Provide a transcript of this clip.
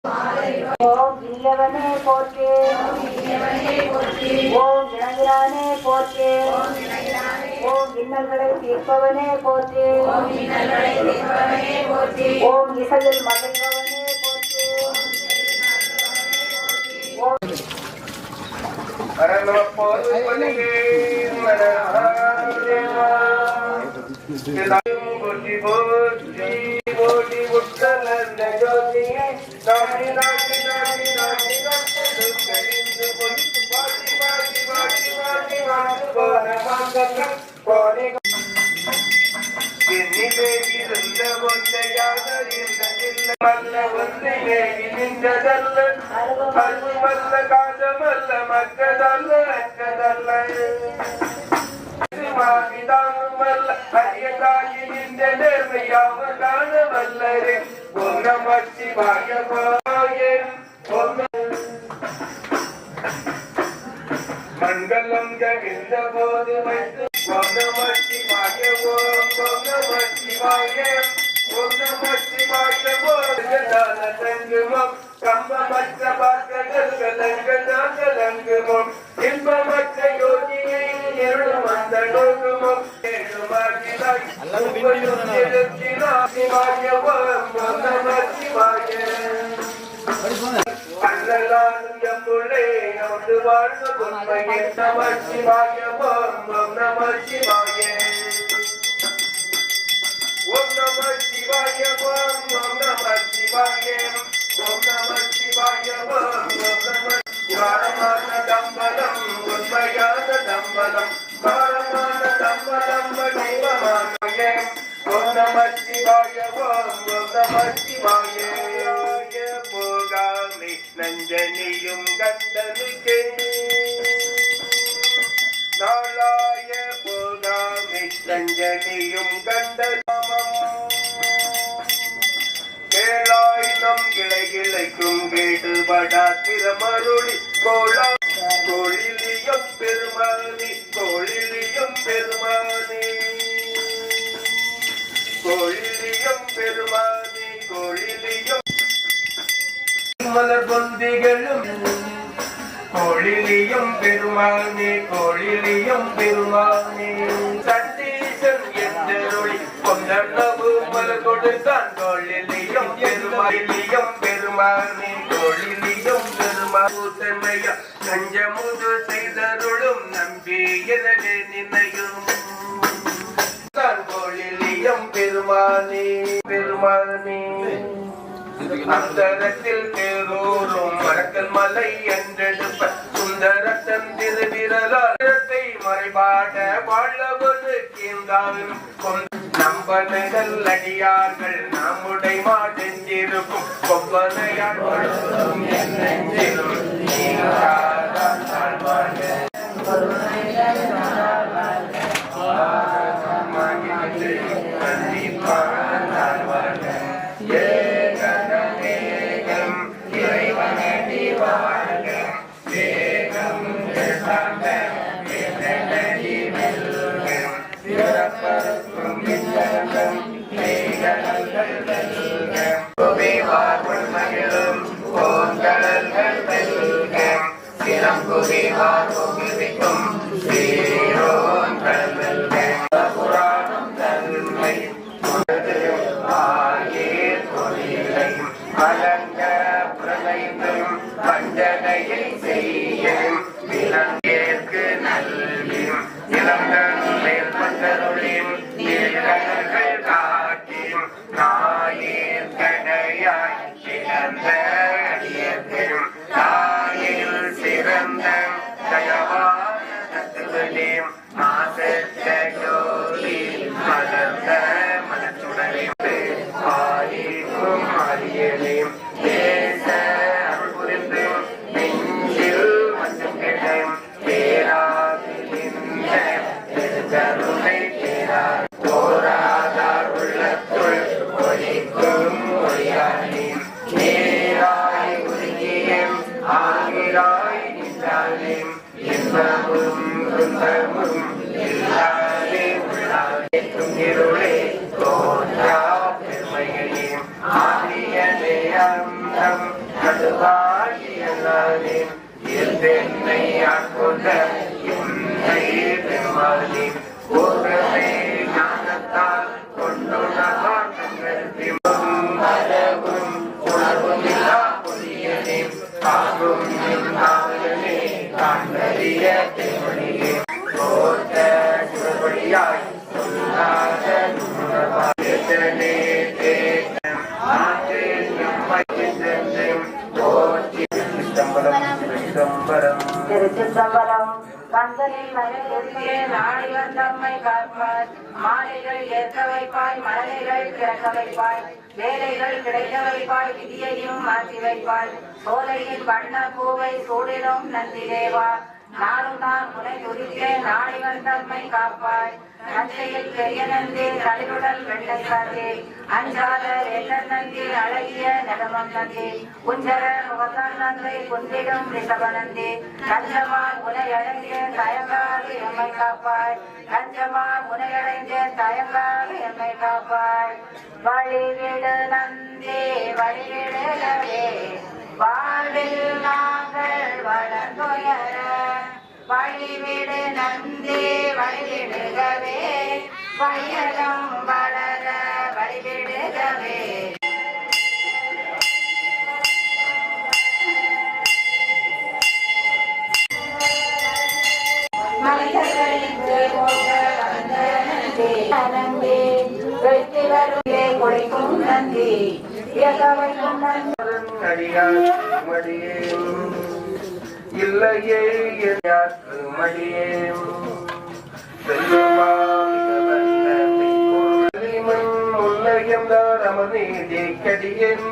ஓம் இனியவனே போற்றி, ஓம் இணையானே போற்றி, ஓம் இன்னல்களை தீர்ப்பவனே போற்றி, ஓம் இசையில் மகிழ்பவனே போற்றி, மங்களம் ஜகிந்த போது வைத்து ஓம் நம சிவாய ஓம் நம சிவாய ஓம் நம சிவாய ஓம் கம்பமற்ற பாக்கலங்குமம் இன்பமற்ற யோகியை இருளும் அந்த நோக்குமம் சிவாய ஓம் நம சிவாய அண்ணலாலும் எம்புள்ளே நமது வாழ்வு உண்மையே நம சிவாய ஓம் நம சிவாய ஓம் நம சிவாய ஓம் நம சிவாய ஓம் நம சிவாய ஓம் நம சிவாயமான தம்பலம் உண்மையான தம்பலம் காரமான தம்பலம் தெய்வமான ஓம் நம சிவாய ஓம் நம சிவாய போகாமே நஞ்சனியும் கண்டனுக்கே நாளாய போகாமே நஞ்சனியும் கண்டனாமம் கேளாய் நம் கிளை கிளைக்கும் கேடுபடா திருமருளி கோளா கோழிலியம் பெருமானி கோழிலியம் பெருமானி கோழிலியம் பெருமானி கோழிலியம் மலர் பொந்திகளும் கோழிலியம் பெருமானே கோழிலியம் பெருமானே சண்டீசன் என்றொழி கொண்டனவு மலர் கொடுத்தான் கோழிலியம் பெருமாளிலியம் பெருமானே கோழிலியம் பெருமானையா கஞ்சமுது செய்தருளும் நம்பி எனவே நினையும் தான் கோழிலியம் பெருமானே பெருமானே அந்தரத்தில் தேரோரும் வடக்கல் மலை என்றெடுப்ப சுந்தரத்தன் திருவிரலாரத்தை மறைபாட வாழவது கீழ்ந்தாலும் நம்பனைகள் அடியார்கள் நம்முடை மாட்டெஞ்சிருக்கும் கொப்பனையால் வாழ்வதும் என்னெஞ்சிலும் பஞ்சனையை செய்யும் விலங்கேற்கு நல்கியும் இளங்கள் மேல் பந்தருளின் நீலங்கள் காட்டியும் நாயேன் கடையாய் சிறந்த அடியத்தையும் தாயில் சிறந்த தயவான தத்துவனையும் மாசற்ற ஜோதி மலர்ந்த மனத்துடனே ஆயிக்கும் அரியனையும் தேச அருள் புரிந்து நெஞ்சில் மற்றும் கிடையும் பேராதிலிந்த பெருகருணை பேரா போராதார் உள்ளத்துள் ஒளிக்கும் ஒளியானே நேராய் உருகியம் ஆகிறாய் நின்றானே இன்பமும் துன்பமும் இல்லாதே உள்ளாதே துங்கிருளே தோன்றா பெருமையே ஆரியனே அந்தம் நடுவாகியல்லானே என்னை ஆட்கொண்ட என்னை பெருமானே போகமே ஞானத்தால் கொண்டுணர்வான் மரபும் உணர்வும் இல்லா புதியனே காக்கும் நாவலனே காண்பறிய தேவனியே போட்ட சுவடியாய் சொல்லாத நுணர்வாயத்தனே திருச்சிற்றம்பலம். கந்தனின் மலையெழுதிய நாடி வந்தம்மை காப்பாய். மாலைகள் ஏற்க வைப்பாய், மலைகள் திறக்க வைப்பாய், வேலைகள் கிடைக்க வைப்பாய், விதியையும் மாற்றி வைப்பாய். சோலையின் வண்ண பூவை சூடிடும் நந்தி தேவா, நாளும் நான் முனை துதிக்க நாடி வந்தம்மை காப்பாய். நஞ்சையில் பெரிய நந்தி தளிருடல் வெள்ளை காந்தே, அஞ்சாத வெள்ளன் நந்தி அழகிய நகமம் நந்தி, குஞ்சர முகத்தான் நந்தை குந்திடும் ரிஷபநந்தி, கஞ்சமா முனையடைந்த தயங்காது எம்மை காப்பாய். கஞ்சமா முனையடைந்த தயங்காது எம்மை காப்பாய். வழிவிடு நந்தி வழிவிடுகவே, வாழ்வில் நாங்கள் வளர்ந்துயர. வழிவிடு நந்தி வழிவிடுகவே, வையகம் வளர வழிவிடுகவே. மனிதர்களுக்கு போக வந்த நந்தி நந்தி, வெற்றி வருவே குளிக்கும் நந்தி, இயக்க வைக்கும் நந்தி. இல்லையே யாருக்கு மடியே செல்வமாம் முல்லையம் தான் அமர்நீதி கடியேன்